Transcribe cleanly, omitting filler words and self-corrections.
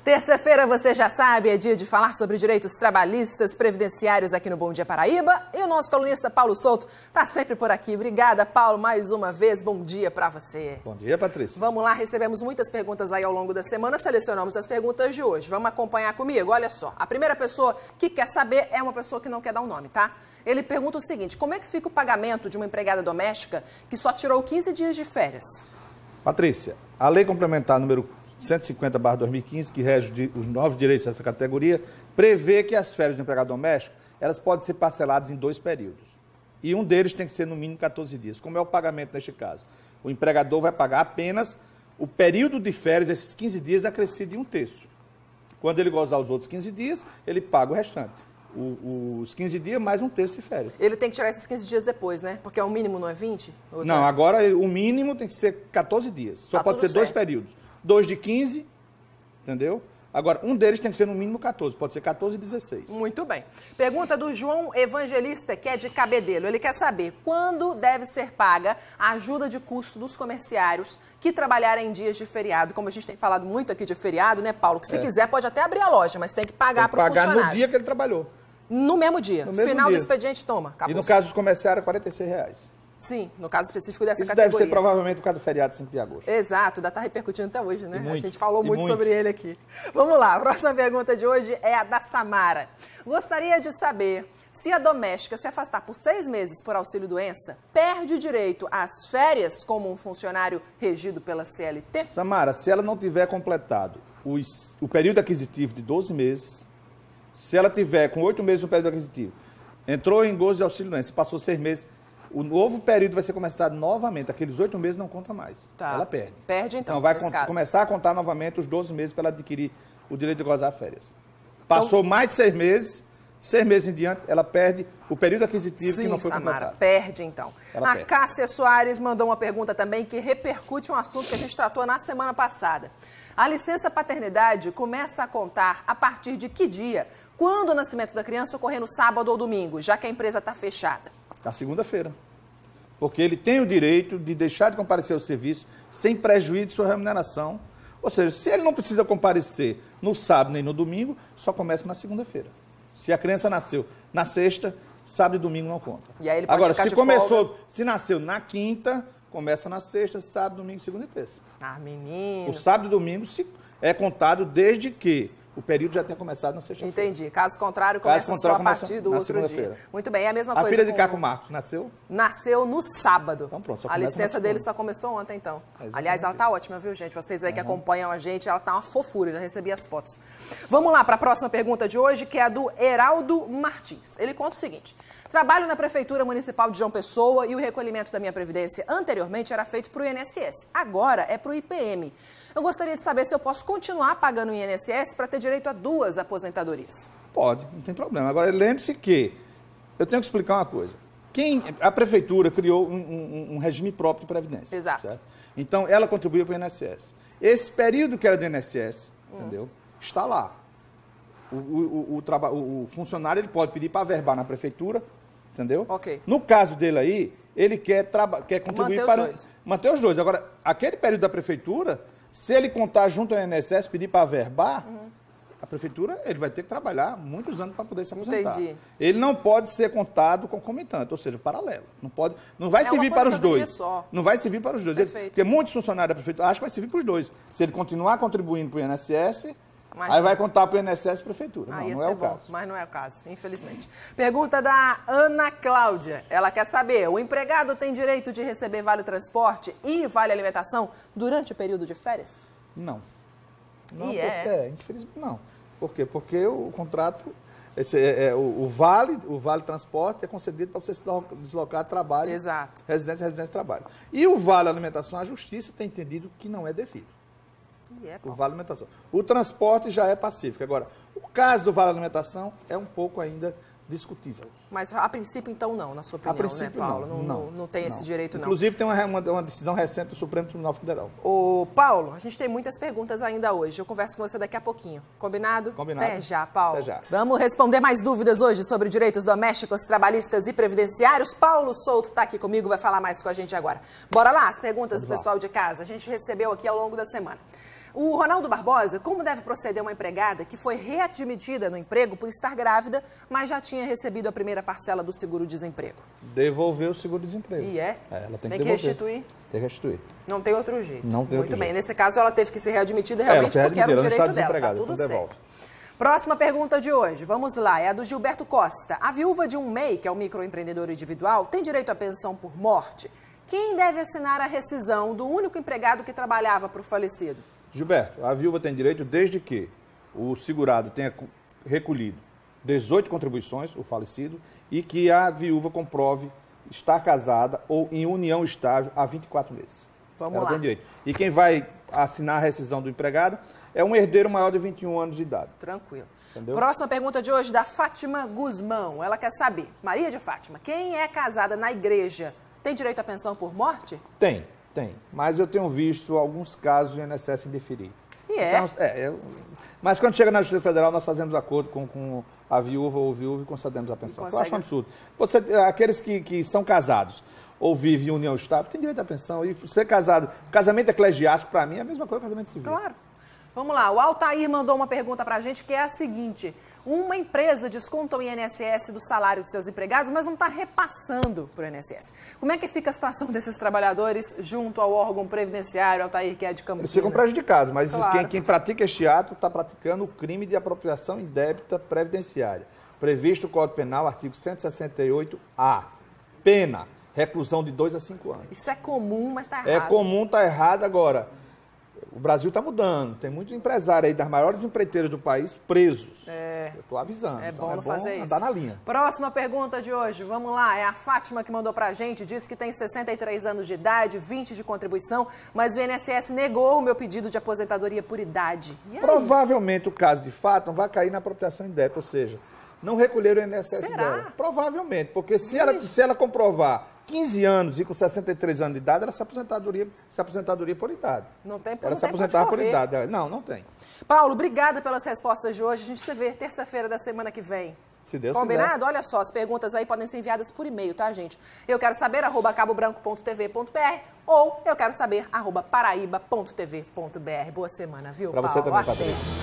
Terça-feira, você já sabe, é dia de falar sobre direitos trabalhistas, previdenciários aqui no Bom Dia Paraíba. E o nosso colunista Paulo Souto está sempre por aqui. Obrigada, Paulo, mais uma vez. Bom dia para você. Bom dia, Patrícia. Vamos lá, recebemos muitas perguntas aí ao longo da semana, selecionamos as perguntas de hoje. Vamos acompanhar comigo? Olha só, a primeira pessoa que quer saber é uma pessoa que não quer dar um nome, tá? Ele pergunta o seguinte: como é que fica o pagamento de uma empregada doméstica que só tirou 15 dias de férias? Patrícia, a Lei Complementar número 150/2015, que rege os novos direitos dessa categoria, prevê que as férias do empregado doméstico, elas podem ser parceladas em 2 períodos. E um deles tem que ser no mínimo 14 dias. Como é o pagamento neste caso? O empregador vai pagar apenas o período de férias, esses 15 dias, acrescido em 1/3. Quando ele gozar os outros 15 dias, ele paga o restante. Os 15 dias mais 1/3 de férias. Ele tem que tirar esses 15 dias depois, né? Porque o mínimo não é 20? Não, agora o mínimo tem que ser 14 dias. Só pode ser 2 períodos. 2 de 15, entendeu? Agora, um deles tem que ser no mínimo 14, pode ser 14 e 16. Muito bem. Pergunta do João Evangelista, que é de Cabedelo. Ele quer saber quando deve ser paga a ajuda de custo dos comerciários que trabalharem em dias de feriado. Como a gente tem falado muito aqui de feriado, né, Paulo? Que se quiser pode até abrir a loja, mas tem que pagar para o funcionário. Pagar no dia que ele trabalhou. No mesmo dia. Final do expediente, toma. Acabou. E no caso dos comerciários, R$ 46. Sim, no caso específico dessa Isso categoria. Deve ser provavelmente por causa do feriado 5 de agosto. Exato, ainda está repercutindo até hoje, né? Muito, a gente falou muito sobre ele aqui. Vamos lá, a próxima pergunta de hoje é a da Samara. Gostaria de saber se a doméstica se afastar por 6 meses por auxílio-doença, perde o direito às férias como um funcionário regido pela CLT? Samara, se ela não tiver completado o período aquisitivo de 12 meses, se ela tiver com 8 meses no período aquisitivo, entrou em gozo de auxílio-doença, passou 6 meses, o novo período vai ser começado novamente. Aqueles 8 meses não conta mais. Tá. Ela perde. Perde, então, vai começar a contar novamente os 12 meses para ela adquirir o direito de gozar férias. Passou mais de 6 meses, 6 meses em diante, ela perde o período aquisitivo que não foi Samara, completado. perde, então. Perde. Cássia Soares mandou uma pergunta também que repercute um assunto que a gente tratou na semana passada. A licença paternidade começa a contar a partir de que dia? Quando o nascimento da criança ocorrer no sábado ou domingo, já que a empresa está fechada? Na segunda-feira. Porque ele tem o direito de deixar de comparecer ao serviço sem prejuízo de sua remuneração. Ou seja, se ele não precisa comparecer no sábado nem no domingo, só começa na segunda-feira. Se a criança nasceu na sexta, sábado e domingo não conta. E aí ele pode Agora, ficar de folga. se nasceu na quinta, começa na sexta, sábado, domingo, segunda e terça. Ah, menino. O sábado e domingo é contado desde que o período já tenha começado na sexta-feira. Entendi. Caso contrário, começa só a partir do outro dia. Muito bem, é a mesma coisa. A filha de Caco Marcos nasceu? Nasceu no sábado. Então pronto, só a licença dele só começou ontem, então. Aliás, ela tá ótima, viu, gente? Vocês aí que acompanham a gente, ela tá uma fofura, já recebi as fotos. Vamos lá para a próxima pergunta de hoje, que é a do Heraldo Martins. Ele conta o seguinte: trabalho na Prefeitura Municipal de João Pessoa e o recolhimento da minha previdência anteriormente era feito para o INSS. Agora é para o IPM. Eu gostaria de saber se eu posso continuar pagando o INSS para ter direito a 2 aposentadorias. Pode, não tem problema. Agora, lembre-se que eu tenho que explicar uma coisa. A Prefeitura criou um regime próprio de previdência. Exato. Certo? Então, ela contribuiu para o INSS. Esse período que era do INSS, entendeu? Está lá. O funcionário ele pode pedir para averbar na Prefeitura, entendeu? Ok. No caso dele aí, ele quer contribuir para manter os dois. Agora, aquele período da Prefeitura, se ele contar junto ao INSS, pedir para averbar, a Prefeitura ele vai ter que trabalhar muitos anos para poder se aposentar. Entendi. Ele não pode ser contado concomitante, ou seja, paralelo. Não vai servir para os dois. Só. Não vai servir para os dois. Perfeito. Porque muitos funcionários da Prefeitura acham que vai servir para os dois. Se ele continuar contribuindo para o INSS, aí vai contar para o INSS e Prefeitura. Não é o caso. Mas não é o caso, infelizmente. Pergunta da Ana Cláudia. Ela quer saber: o empregado tem direito de receber vale transporte e vale alimentação durante o período de férias? Não. Infelizmente não. Por quê? Porque o contrato, o vale transporte é concedido para você se deslocar a trabalho. Exato. Residência de trabalho. E o vale alimentação, a justiça tem entendido que não é devido. O vale alimentação. O transporte já é pacífico. Agora, o caso do vale alimentação é um pouco ainda discutível. Mas a princípio, então, não, na sua opinião, né, Paulo? Não tem esse direito, não. Inclusive, tem uma decisão recente do Supremo Tribunal Federal. Ô, Paulo, a gente tem muitas perguntas ainda hoje. Eu converso com você daqui a pouquinho. Combinado? Combinado. Até já, Paulo. Até já. Vamos responder mais dúvidas hoje sobre direitos domésticos, trabalhistas e previdenciários. Paulo Souto está aqui comigo, vai falar mais com a gente agora. Bora lá, as perguntas do pessoal de casa. A gente recebeu aqui ao longo da semana. O Ronaldo Barbosa, como deve proceder uma empregada que foi readmitida no emprego por estar grávida, mas já tinha recebido a primeira parcela do seguro-desemprego? Devolver o seguro-desemprego. E é? Ela tem que restituir? Tem que restituir. Não tem outro jeito. Não tem outro jeito. Muito bem. Nesse caso, ela teve que ser readmitida realmente porque era o direito dela. Tá tudo certo. Próxima pergunta de hoje, vamos lá, é a do Gilberto Costa. A viúva de um MEI, que é o microempreendedor individual, tem direito à pensão por morte? Quem deve assinar a rescisão do único empregado que trabalhava para o falecido? Gilberto, a viúva tem direito desde que o segurado tenha recolhido 18 contribuições, o falecido, e que a viúva comprove estar casada ou em união estável há 24 meses. Vamos Ela lá. tem direito. E quem vai assinar a rescisão do empregado é um herdeiro maior de 21 anos de idade. Tranquilo. Entendeu? Próxima pergunta de hoje da Fátima Guzmão. Ela quer saber, Maria de Fátima, quem é casada na igreja tem direito à pensão por morte? Tem. Mas eu tenho visto alguns casos do INSS indeferir. E é? Então, mas quando chega na Justiça Federal, nós fazemos acordo com a viúva ou o viúvo e concedemos a pensão. Eu acho um absurdo. Aqueles que são casados ou vivem em união estável têm direito à pensão. E ser casado, casamento eclesiástico, para mim, é a mesma coisa que casamento civil. Claro. Vamos lá, o Altair mandou uma pergunta para a gente que é a seguinte: uma empresa desconta o INSS do salário de seus empregados, mas não está repassando para o INSS. Como é que fica a situação desses trabalhadores junto ao órgão previdenciário, Altair, que é de Campinas? Eles ficam prejudicados, mas claro. quem pratica este ato está praticando o crime de apropriação indébita previdenciária, previsto no Código Penal, artigo 168-A. Pena, reclusão de 2 a 5 anos. Isso é comum, mas está errado. É comum, está errado. Agora, o Brasil está mudando. Tem muitos empresários aí das maiores empreiteiras do país presos. Eu estou avisando. É bom não fazer isso. Andar na linha. Próxima pergunta de hoje, vamos lá. É a Fátima que mandou pra gente. Diz que tem 63 anos de idade, 20 de contribuição, mas o INSS negou o meu pedido de aposentadoria por idade. E aí? Provavelmente o caso de Fátima vai cair na apropriação indébita, ou seja, não recolheram o INSS dela. Provavelmente, porque se ela comprovar 15 anos e com 63 anos de idade, ela se aposentadoria por idade. Não tem Ela se aposentava por idade. Não tem. Paulo, obrigada pelas respostas de hoje. A gente se vê terça-feira da semana que vem. Se Deus Combinado? quiser. Olha só, as perguntas aí podem ser enviadas por e-mail, tá, gente? Eu quero saber, @cabobranco.tv.br ou eu quero saber, @paraíba.tv.br. Boa semana, viu, Pra Paulo? você também, Patrícia.